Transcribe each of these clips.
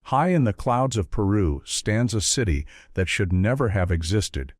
High in the clouds of Peru stands a city that should never have existed.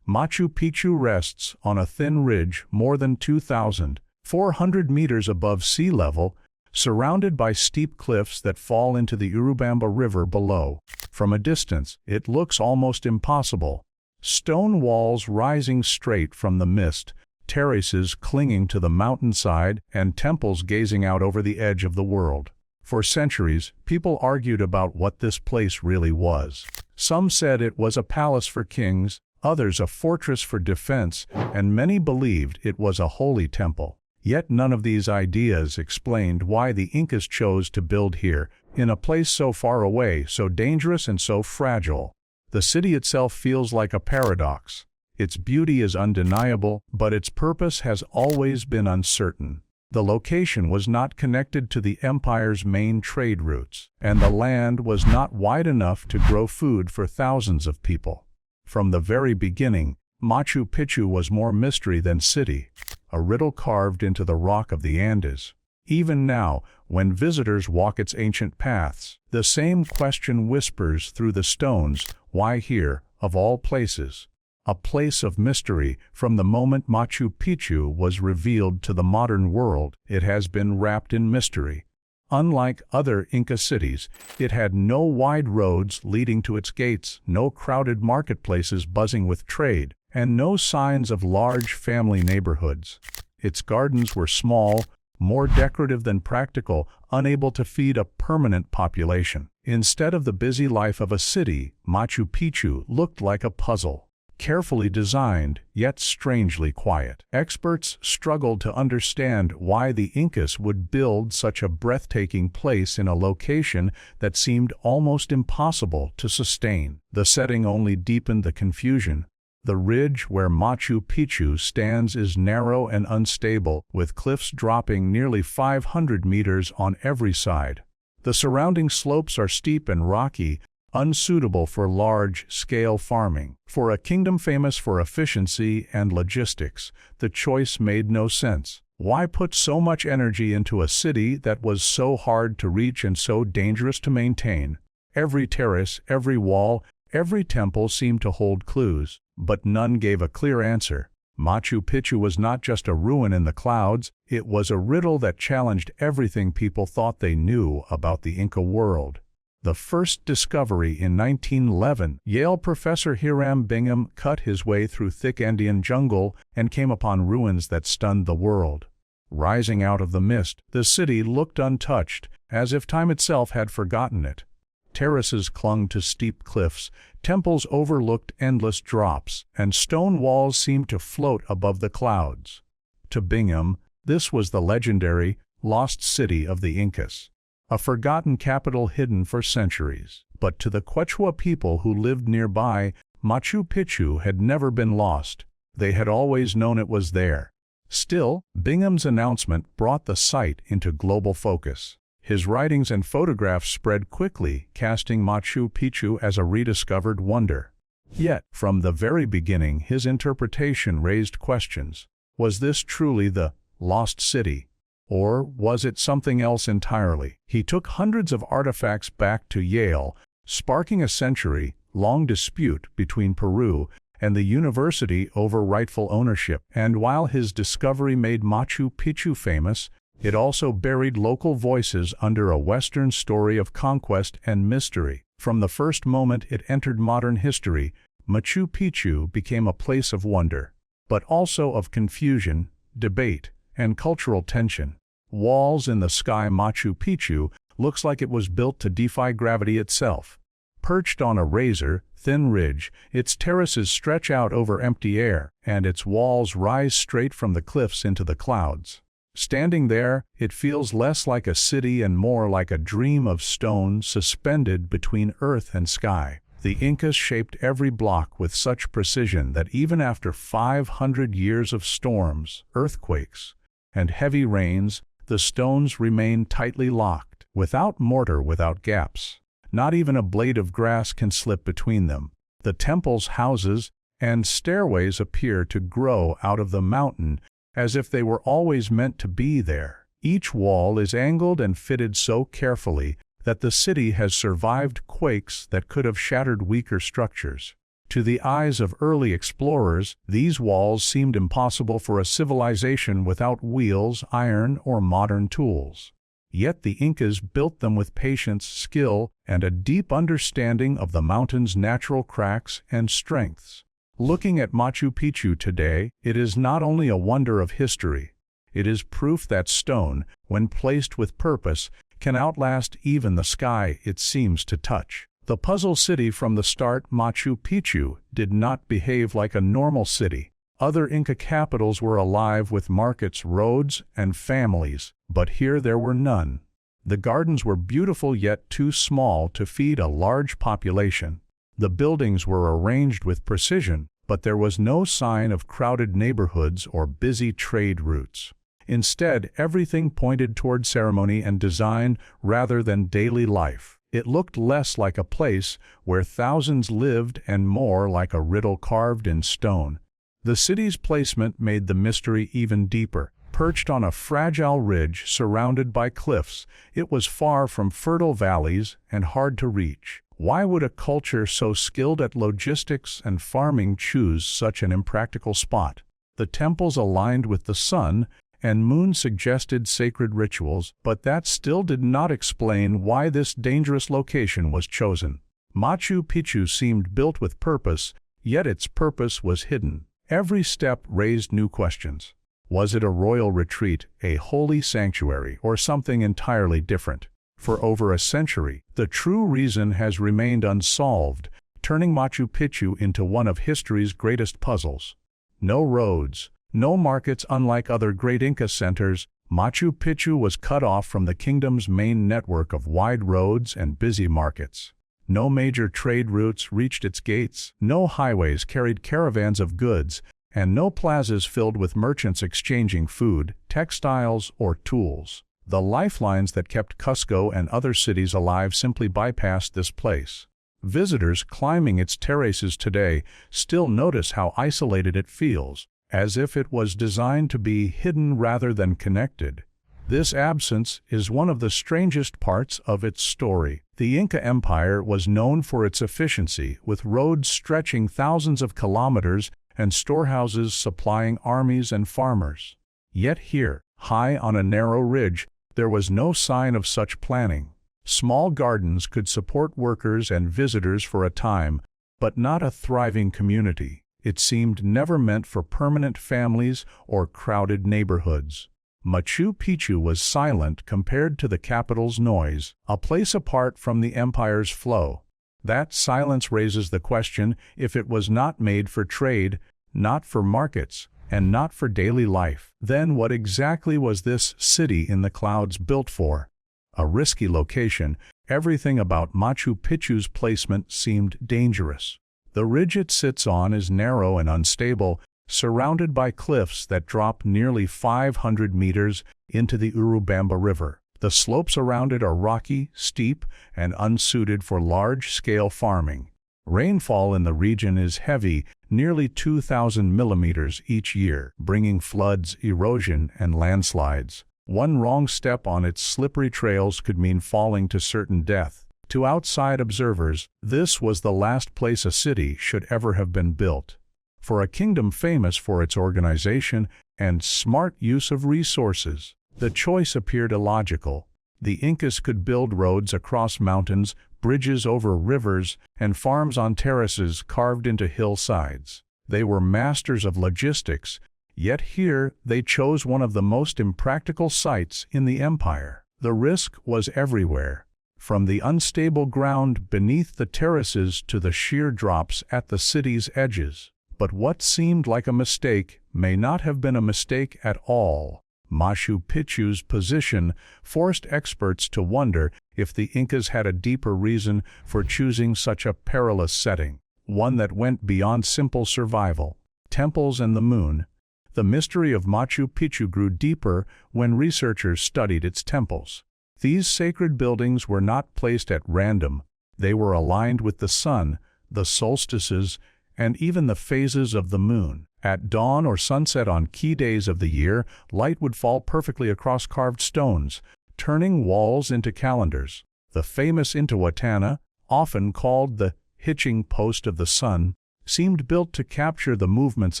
Machu Picchu rests on a thin ridge more than 2,400 meters above sea level, surrounded by steep cliffs that fall into the Urubamba River below. From a distance, it looks almost impossible. Stone walls rising straight from the mist, terraces clinging to the mountainside, and temples gazing out over the edge of the world. For centuries, people argued about what this place really was. Some said it was a palace for kings, others a fortress for defense, and many believed it was a holy temple. Yet none of these ideas explained why the Incas chose to build here, in a place so far away, so dangerous and so fragile. The city itself feels like a paradox. Its beauty is undeniable, but its purpose has always been uncertain. The location was not connected to the empire's main trade routes, and the land was not wide enough to grow food for thousands of people. From the very beginning, Machu Picchu was more mystery than city, a riddle carved into the rock of the Andes. Even now, when visitors walk its ancient paths, the same question whispers through the stones: why here, of all places? A place of mystery. From the moment Machu Picchu was revealed to the modern world, it has been wrapped in mystery. Unlike other Inca cities, it had no wide roads leading to its gates, no crowded marketplaces buzzing with trade, and no signs of large family neighborhoods. Its gardens were small, more decorative than practical, unable to feed a permanent population. Instead of the busy life of a city, Machu Picchu looked like a puzzle. Carefully designed, yet strangely quiet. Experts struggled to understand why the Incas would build such a breathtaking place in a location that seemed almost impossible to sustain. The setting only deepened the confusion. The ridge where Machu Picchu stands is narrow and unstable, with cliffs dropping nearly 500 meters on every side. The surrounding slopes are steep and rocky, unsuitable for large-scale farming. For a kingdom famous for efficiency and logistics, the choice made no sense. Why put so much energy into a city that was so hard to reach and so dangerous to maintain? Every terrace, every wall, every temple seemed to hold clues, but none gave a clear answer. Machu Picchu was not just a ruin in the clouds, it was a riddle that challenged everything people thought they knew about the Inca world. The first discovery in 1911, Yale professor Hiram Bingham cut his way through thick Andean jungle and came upon ruins that stunned the world. Rising out of the mist, the city looked untouched, as if time itself had forgotten it. Terraces clung to steep cliffs, temples overlooked endless drops, and stone walls seemed to float above the clouds. To Bingham, this was the legendary, lost city of the Incas. A forgotten capital hidden for centuries. But to the Quechua people who lived nearby, Machu Picchu had never been lost. They had always known it was there. Still, Bingham's announcement brought the site into global focus. His writings and photographs spread quickly, casting Machu Picchu as a rediscovered wonder. Yet, from the very beginning, his interpretation raised questions. Was this truly the lost city? Or was it something else entirely? He took hundreds of artifacts back to Yale, sparking a century-long dispute between Peru and the university over rightful ownership. And while his discovery made Machu Picchu famous, it also buried local voices under a Western story of conquest and mystery. From the first moment it entered modern history, Machu Picchu became a place of wonder, but also of confusion, debate, and cultural tension. Walls in the sky. Machu Picchu looks like it was built to defy gravity itself. Perched on a razor-thin ridge, its terraces stretch out over empty air, and its walls rise straight from the cliffs into the clouds. Standing there, it feels less like a city and more like a dream of stone suspended between earth and sky. The Incas shaped every block with such precision that even after 500 years of storms, earthquakes, and heavy rains, the stones remain tightly locked, without mortar, without gaps. Not even a blade of grass can slip between them. The temples, houses, and stairways appear to grow out of the mountain as if they were always meant to be there. Each wall is angled and fitted so carefully that the city has survived quakes that could have shattered weaker structures. To the eyes of early explorers, these walls seemed impossible for a civilization without wheels, iron, or modern tools. Yet the Incas built them with patience, skill, and a deep understanding of the mountain's natural cracks and strengths. Looking at Machu Picchu today, it is not only a wonder of history, it is proof that stone, when placed with purpose, can outlast even the sky it seems to touch. The puzzle city from the start, Machu Picchu, did not behave like a normal city. Other Inca capitals were alive with markets, roads, and families, but here there were none. The gardens were beautiful yet too small to feed a large population. The buildings were arranged with precision, but there was no sign of crowded neighborhoods or busy trade routes. Instead, everything pointed toward ceremony and design rather than daily life. It looked less like a place where thousands lived and more like a riddle carved in stone. The city's placement made the mystery even deeper. Perched on a fragile ridge surrounded by cliffs, it was far from fertile valleys and hard to reach. Why would a culture so skilled at logistics and farming choose such an impractical spot? The temples aligned with the sun and moon suggested sacred rituals, but that still did not explain why this dangerous location was chosen. Machu Picchu seemed built with purpose, yet its purpose was hidden. Every step raised new questions. Was it a royal retreat, a holy sanctuary, or something entirely different? For over a century, the true reason has remained unsolved, turning Machu Picchu into one of history's greatest puzzles. No roads, no markets. Unlike other great Inca centers, Machu Picchu was cut off from the kingdom's main network of wide roads and busy markets. No major trade routes reached its gates, no highways carried caravans of goods, and no plazas filled with merchants exchanging food, textiles, or tools. The lifelines that kept Cusco and other cities alive simply bypassed this place. Visitors climbing its terraces today still notice how isolated it feels, as if it was designed to be hidden rather than connected. This absence is one of the strangest parts of its story. The Inca Empire was known for its efficiency, with roads stretching thousands of kilometers and storehouses supplying armies and farmers. Yet here, high on a narrow ridge, there was no sign of such planning. Small gardens could support workers and visitors for a time, but not a thriving community. It seemed never meant for permanent families or crowded neighborhoods. Machu Picchu was silent compared to the capital's noise, a place apart from the empire's flow. That silence raises the question if it was not made for trade, not for markets, and not for daily life. Then what exactly was this city in the clouds built for? A risky location, everything about Machu Picchu's placement seemed dangerous. The ridge it sits on is narrow and unstable, surrounded by cliffs that drop nearly 500 meters into the Urubamba River. The slopes around it are rocky, steep, and unsuited for large-scale farming. Rainfall in the region is heavy, nearly 2,000 millimeters each year, bringing floods, erosion, and landslides. One wrong step on its slippery trails could mean falling to certain death. To outside observers, this was the last place a city should ever have been built. For a kingdom famous for its organization and smart use of resources, the choice appeared illogical. The Incas could build roads across mountains, bridges over rivers, and farms on terraces carved into hillsides. They were masters of logistics, yet here they chose one of the most impractical sites in the empire. The risk was everywhere, from the unstable ground beneath the terraces to the sheer drops at the city's edges. But what seemed like a mistake may not have been a mistake at all. Machu Picchu's position forced experts to wonder if the Incas had a deeper reason for choosing such a perilous setting, one that went beyond simple survival. Temples and the moon. The mystery of Machu Picchu grew deeper when researchers studied its temples. These sacred buildings were not placed at random. They were aligned with the sun, the solstices, and even the phases of the moon. At dawn or sunset on key days of the year, light would fall perfectly across carved stones, turning walls into calendars. The famous Intihuatana, often called the hitching post of the sun, seemed built to capture the movements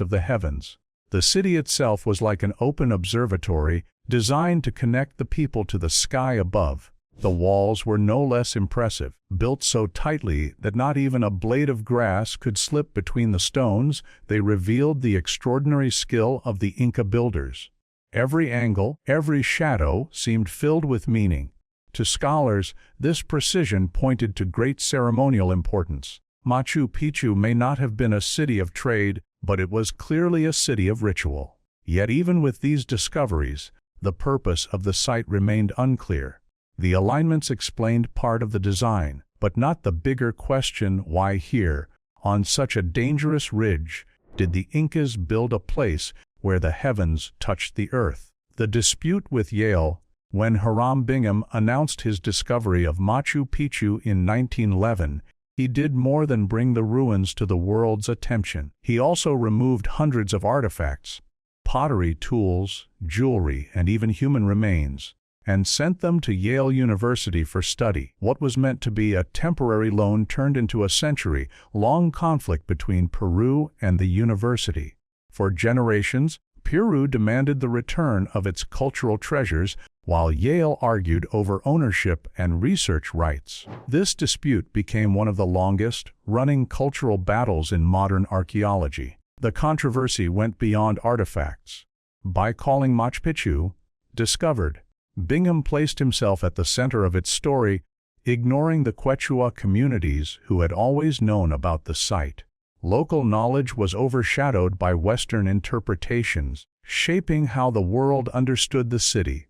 of the heavens. The city itself was like an open observatory designed to connect the people to the sky above. The walls were no less impressive, built so tightly that not even a blade of grass could slip between the stones. They revealed the extraordinary skill of the Inca builders. Every angle, every shadow seemed filled with meaning. To scholars, this precision pointed to great ceremonial importance. Machu Picchu may not have been a city of trade, but it was clearly a city of ritual. Yet even with these discoveries, the purpose of the site remained unclear. The alignments explained part of the design, but not the bigger question: why here, on such a dangerous ridge, did the Incas build a place where the heavens touched the earth? The dispute with Yale. When Hiram Bingham announced his discovery of Machu Picchu in 1911, he did more than bring the ruins to the world's attention. He also removed hundreds of artifacts, pottery, tools, jewelry, and even human remains, and sent them to Yale University for study. What was meant to be a temporary loan turned into a century-long conflict between Peru and the university. For generations, Peru demanded the return of its cultural treasures, while Yale argued over ownership and research rights. This dispute became one of the longest-running cultural battles in modern archaeology. The controversy went beyond artifacts. By calling Machu Picchu discovered, Bingham placed himself at the center of its story, ignoring the Quechua communities who had always known about the site. Local knowledge was overshadowed by Western interpretations, shaping how the world understood the city.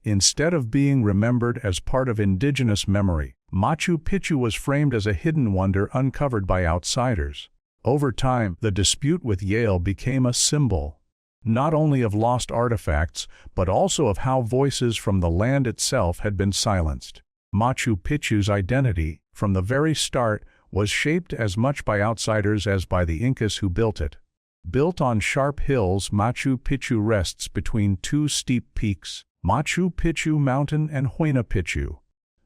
Instead of being remembered as part of indigenous memory, Machu Picchu was framed as a hidden wonder uncovered by outsiders. Over time, the dispute with Yale became a symbol, not only of lost artifacts, but also of how voices from the land itself had been silenced. Machu Picchu's identity, from the very start, was shaped as much by outsiders as by the Incas who built it. Built on sharp hills, Machu Picchu rests between two steep peaks, Machu Picchu Mountain and Huayna Picchu.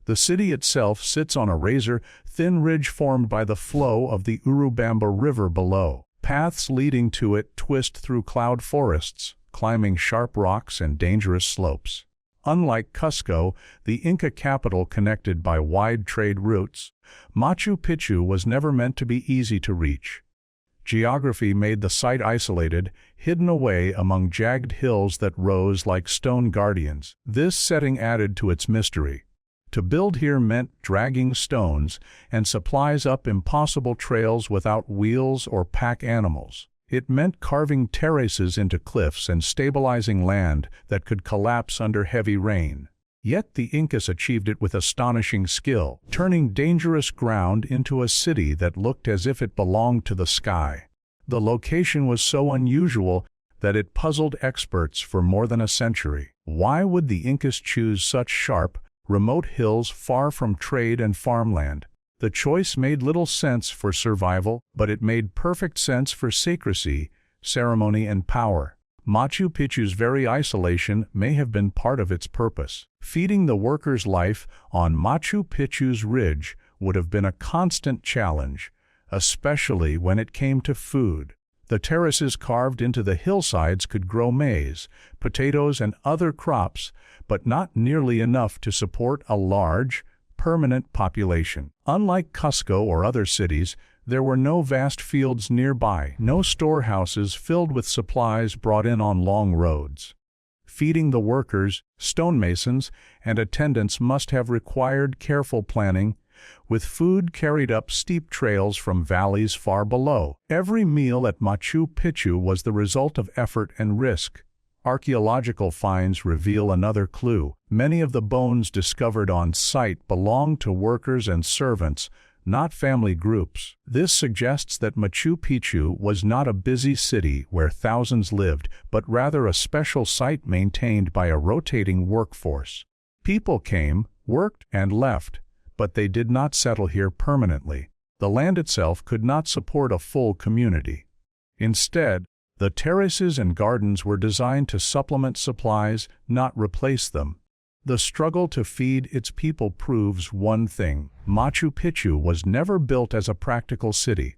The city itself sits on a razor-thin ridge formed by the flow of the Urubamba River below. Paths leading to it twist through cloud forests, climbing sharp rocks and dangerous slopes. Unlike Cusco, the Inca capital connected by wide trade routes, Machu Picchu was never meant to be easy to reach. Geography made the site isolated, hidden away among jagged hills that rose like stone guardians. This setting added to its mystery. To build here meant dragging stones and supplies up impossible trails without wheels or pack animals. It meant carving terraces into cliffs and stabilizing land that could collapse under heavy rain. Yet the Incas achieved it with astonishing skill, turning dangerous ground into a city that looked as if it belonged to the sky. The location was so unusual that it puzzled experts for more than a century. Why would the Incas choose such sharp, remote hills far from trade and farmland? The choice made little sense for survival, but it made perfect sense for secrecy, ceremony, and power. Machu Picchu's very isolation may have been part of its purpose. Feeding the workers' life on Machu Picchu's ridge would have been a constant challenge, especially when it came to food. The terraces carved into the hillsides could grow maize, potatoes, and other crops, but not nearly enough to support a large, permanent population. Unlike Cusco or other cities, there were no vast fields nearby, no storehouses filled with supplies brought in on long roads. Feeding the workers, stonemasons, and attendants must have required careful planning, with food carried up steep trails from valleys far below. Every meal at Machu Picchu was the result of effort and risk. Archaeological finds reveal another clue. Many of the bones discovered on site belonged to workers and servants, not family groups. This suggests that Machu Picchu was not a busy city where thousands lived, but rather a special site maintained by a rotating workforce. People came, worked, and left, but they did not settle here permanently. The land itself could not support a full community. Instead, the terraces and gardens were designed to supplement supplies, not replace them. The struggle to feed its people proves one thing: Machu Picchu was never built as a practical city.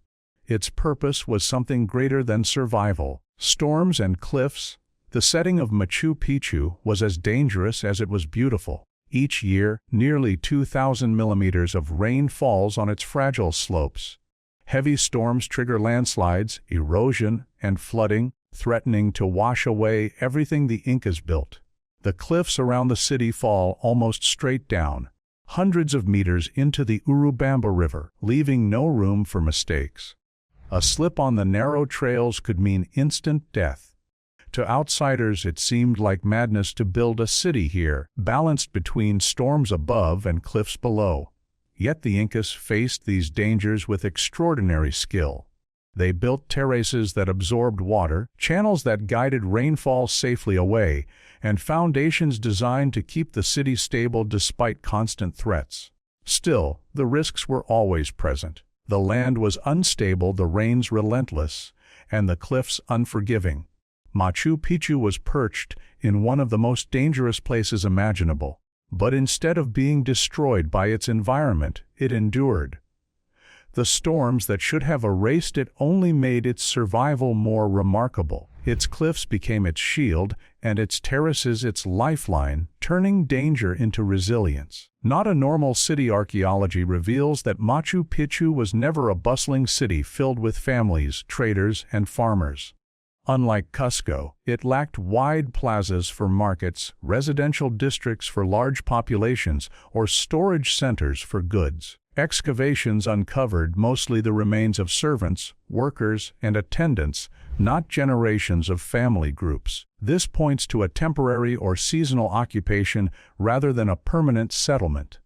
Its purpose was something greater than survival. Storms and cliffs. The setting of Machu Picchu was as dangerous as it was beautiful. Each year, nearly 2,000 millimeters of rain falls on its fragile slopes. Heavy storms trigger landslides, erosion, and flooding, threatening to wash away everything the Incas built. The cliffs around the city fall almost straight down, hundreds of meters into the Urubamba River, leaving no room for mistakes. A slip on the narrow trails could mean instant death. To outsiders, it seemed like madness to build a city here, balanced between storms above and cliffs below. Yet the Incas faced these dangers with extraordinary skill. They built terraces that absorbed water, channels that guided rainfall safely away, and foundations designed to keep the city stable despite constant threats. Still, the risks were always present. The land was unstable, the rains relentless, and the cliffs unforgiving. Machu Picchu was perched in one of the most dangerous places imaginable. But instead of being destroyed by its environment, it endured. The storms that should have erased it only made its survival more remarkable. Its cliffs became its shield, and its terraces its lifeline, turning danger into resilience. Not a normal city. Archaeology reveals that Machu Picchu was never a bustling city filled with families, traders, and farmers. Unlike Cusco, it lacked wide plazas for markets, residential districts for large populations, or storage centers for goods. Excavations uncovered mostly the remains of servants, workers, and attendants, not generations of family groups. This points to a temporary or seasonal occupation rather than a permanent settlement.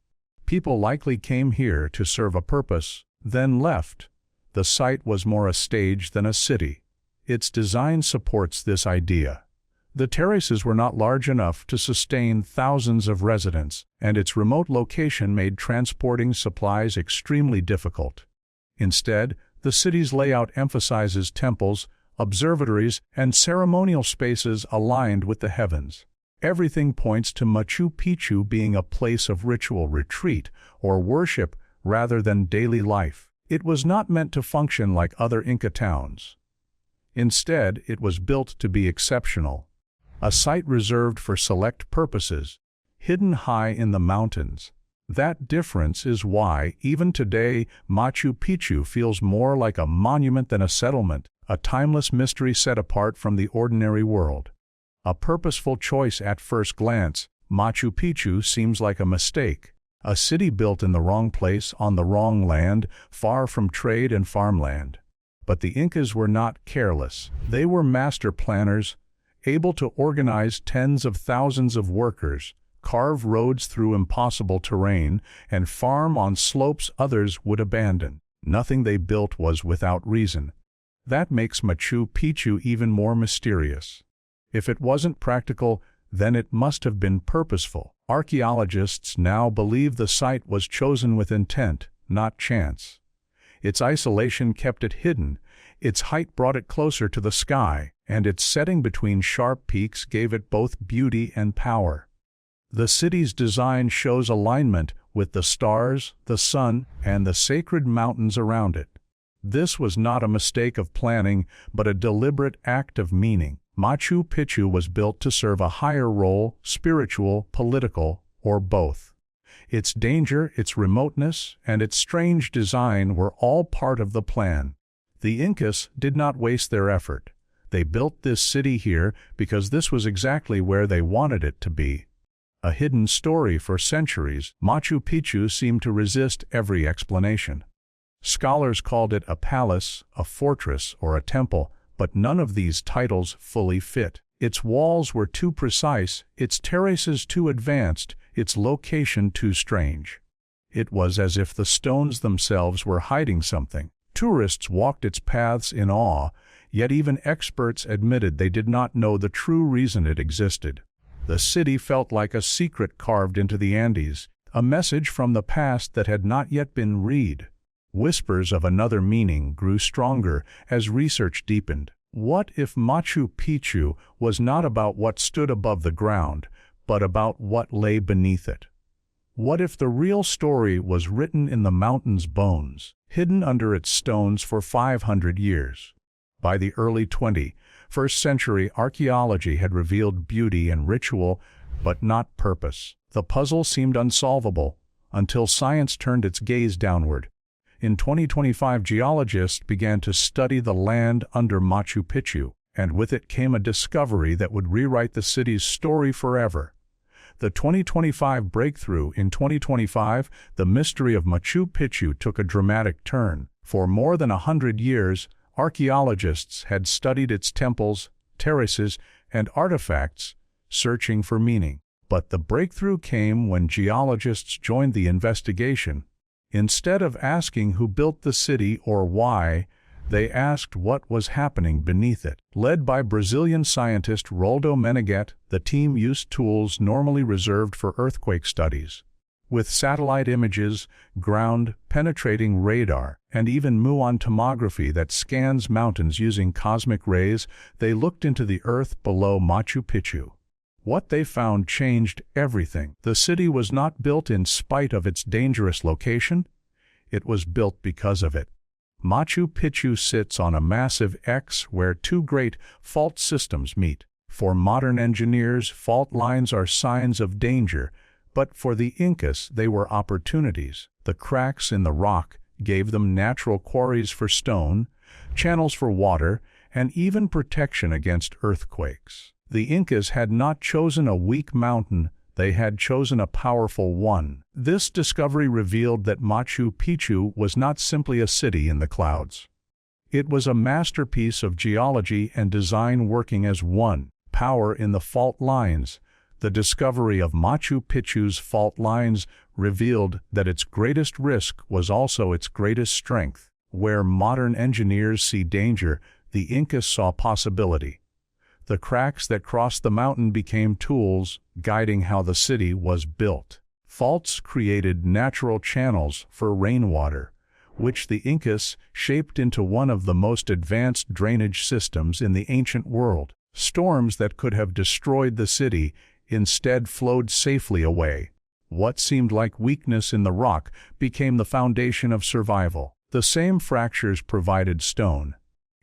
People likely came here to serve a purpose, then left. The site was more a stage than a city. Its design supports this idea. The terraces were not large enough to sustain thousands of residents, and its remote location made transporting supplies extremely difficult. Instead, the city's layout emphasizes temples, observatories, and ceremonial spaces aligned with the heavens. Everything points to Machu Picchu being a place of ritual retreat or worship rather than daily life. It was not meant to function like other Inca towns. Instead, it was built to be exceptional. A site reserved for select purposes, hidden high in the mountains. That difference is why, even today, Machu Picchu feels more like a monument than a settlement, a timeless mystery set apart from the ordinary world. A purposeful choice at first glance, Machu Picchu seems like a mistake. A city built in the wrong place on the wrong land, far from trade and farmland. But the Incas were not careless. They were master planners, able to organize tens of thousands of workers, carve roads through impossible terrain, and farm on slopes others would abandon. Nothing they built was without reason. That makes Machu Picchu even more mysterious. If it wasn't practical, then it must have been purposeful. Archaeologists now believe the site was chosen with intent, not chance. Its isolation kept it hidden, its height brought it closer to the sky, and its setting between sharp peaks gave it both beauty and power. The city's design shows alignment with the stars, the sun, and the sacred mountains around it. This was not a mistake of planning, but a deliberate act of meaning. Machu Picchu was built to serve a higher role, spiritual, political, or both. Its danger, its remoteness, and its strange design were all part of the plan. The Incas did not waste their effort. They built this city here because this was exactly where they wanted it to be. A hidden story for centuries, Machu Picchu seemed to resist every explanation. Scholars called it a palace, a fortress, or a temple, but none of these titles fully fit. Its walls were too precise, its terraces too advanced, its location too strange. It was as if the stones themselves were hiding something. Tourists walked its paths in awe, yet even experts admitted they did not know the true reason it existed. The city felt like a secret carved into the Andes, a message from the past that had not yet been read. Whispers of another meaning grew stronger as research deepened. What if Machu Picchu was not about what stood above the ground, but about what lay beneath it. What if the real story was written in the mountain's bones, hidden under its stones for 500 years? By the early 21st century, archaeology had revealed beauty and ritual, but not purpose. The puzzle seemed unsolvable until science turned its gaze downward. In 2025, geologists began to study the land under Machu Picchu, and with it came a discovery that would rewrite the city's story forever. The 2025 breakthrough. In 2025, the mystery of Machu Picchu took a dramatic turn. For more than 100 years, archaeologists had studied its temples, terraces, and artifacts, searching for meaning. But the breakthrough came when geologists joined the investigation. Instead of asking who built the city or why, they asked what was happening beneath it. Led by Brazilian scientist Roldo Meneghet, the team used tools normally reserved for earthquake studies. With satellite images, ground-penetrating radar, and even muon tomography that scans mountains using cosmic rays, they looked into the earth below Machu Picchu. What they found changed everything. The city was not built in spite of its dangerous location. It was built because of it. Machu Picchu sits on a massive X where two great fault systems meet. For modern engineers, fault lines are signs of danger, but for the Incas, they were opportunities. The cracks in the rock gave them natural quarries for stone, channels for water, and even protection against earthquakes. The Incas had not chosen a weak mountain, they had chosen a powerful one. This discovery revealed that Machu Picchu was not simply a city in the clouds. It was a masterpiece of geology and design working as one. Power in the fault lines. The discovery of Machu Picchu's fault lines revealed that its greatest risk was also its greatest strength. Where modern engineers see danger, the Incas saw possibility. The cracks that crossed the mountain became tools, guiding how the city was built. Faults created natural channels for rainwater, which the Incas shaped into one of the most advanced drainage systems in the ancient world. Storms that could have destroyed the city instead flowed safely away. What seemed like weakness in the rock became the foundation of survival. The same fractures provided stone.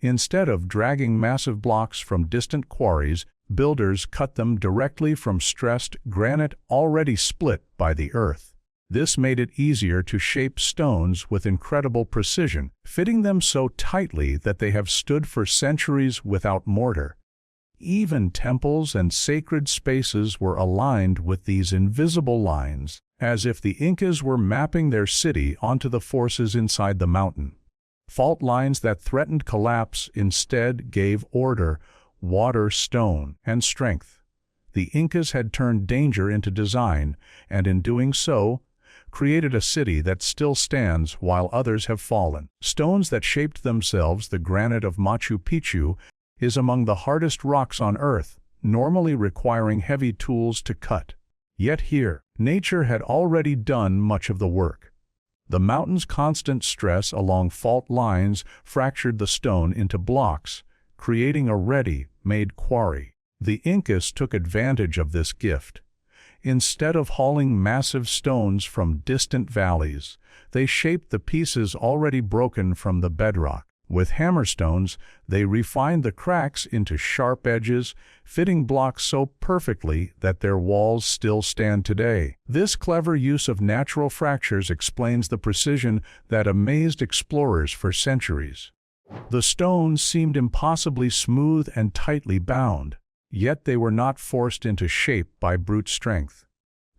Instead of dragging massive blocks from distant quarries, builders cut them directly from stressed granite already split by the earth. This made it easier to shape stones with incredible precision, fitting them so tightly that they have stood for centuries without mortar. Even temples and sacred spaces were aligned with these invisible lines, as if the Incas were mapping their city onto the forces inside the mountain. Fault lines that threatened collapse instead gave order, water, stone, and strength. The Incas had turned danger into design, and in doing so, created a city that still stands while others have fallen. Stones that shaped themselves. The granite of Machu Picchu is among the hardest rocks on Earth, normally requiring heavy tools to cut. Yet here, nature had already done much of the work. The mountain's constant stress along fault lines fractured the stone into blocks, creating a ready-made quarry. The Incas took advantage of this gift. Instead of hauling massive stones from distant valleys, they shaped the pieces already broken from the bedrock. With hammerstones, they refined the cracks into sharp edges, fitting blocks so perfectly that their walls still stand today. This clever use of natural fractures explains the precision that amazed explorers for centuries. The stones seemed impossibly smooth and tightly bound, yet they were not forced into shape by brute strength.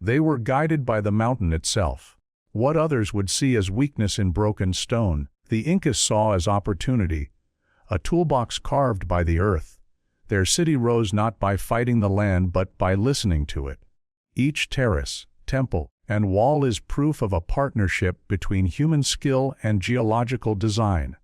They were guided by the mountain itself. What others would see as weakness in broken stone, the Incas saw as opportunity, a toolbox carved by the earth. Their city rose not by fighting the land but by listening to it. Each terrace, temple, and wall is proof of a partnership between human skill and geological design.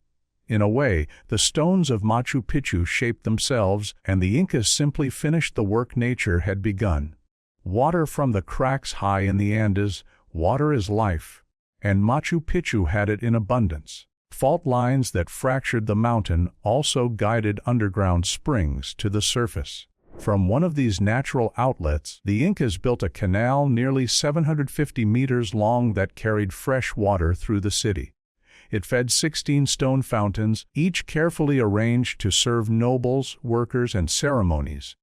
In a way, the stones of Machu Picchu shaped themselves, and the Incas simply finished the work nature had begun. Water from the cracks high in the Andes, water is life, and Machu Picchu had it in abundance. Fault lines that fractured the mountain also guided underground springs to the surface. From one of these natural outlets, the Incas built a canal nearly 750 meters long that carried fresh water through the city. It fed 16 stone fountains, each carefully arranged to serve nobles, workers, and ceremonies.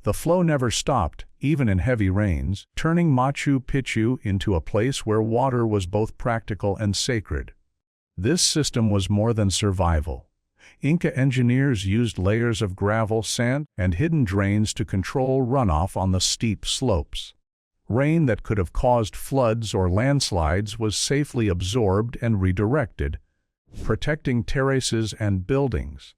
The flow never stopped, even in heavy rains, turning Machu Picchu into a place where water was both practical and sacred. This system was more than survival. Inca engineers used layers of gravel, sand, and hidden drains to control runoff on the steep slopes. Rain that could have caused floods or landslides was safely absorbed and redirected, protecting terraces and buildings.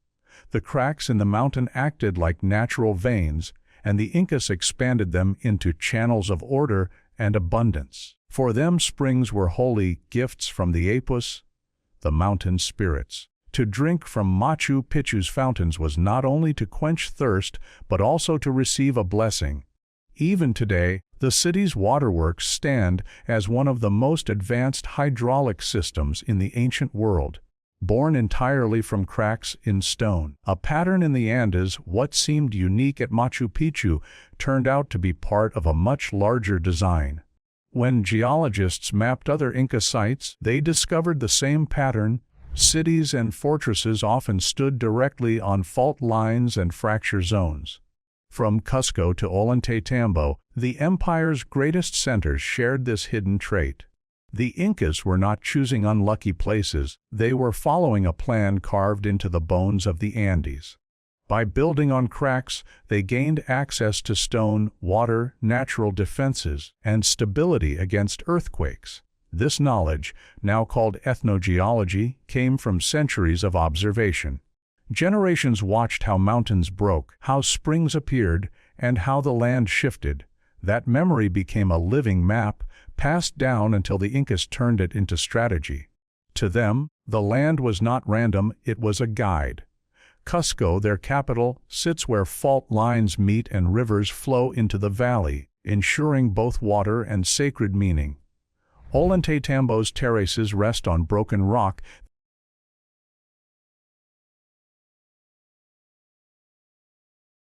The cracks in the mountain acted like natural veins, and the Incas expanded them into channels of order and abundance. For them, springs were holy gifts from the Apus, the mountain spirits. To drink from Machu Picchu's fountains was not only to quench thirst, but also to receive a blessing. Even today, the city's waterworks stand as one of the most advanced hydraulic systems in the ancient world. Born entirely from cracks in stone, a pattern in the Andes, what seemed unique at Machu Picchu turned out to be part of a much larger design. When geologists mapped other Inca sites, they discovered the same pattern. Cities and fortresses often stood directly on fault lines and fracture zones. From Cusco to Ollantaytambo, the empire's greatest centers shared this hidden trait. The Incas were not choosing unlucky places, they were following a plan carved into the bones of the Andes. By building on cracks, they gained access to stone, water, natural defenses, and stability against earthquakes. This knowledge, now called ethnogeology, came from centuries of observation. Generations watched how mountains broke, how springs appeared, and how the land shifted. That memory became a living map, passed down until the Incas turned it into strategy. To them, the land was not random, it was a guide. Cusco, their capital, sits where fault lines meet and rivers flow into the valley, ensuring both water and sacred meaning. Ollantaytambo's terraces rest on broken rock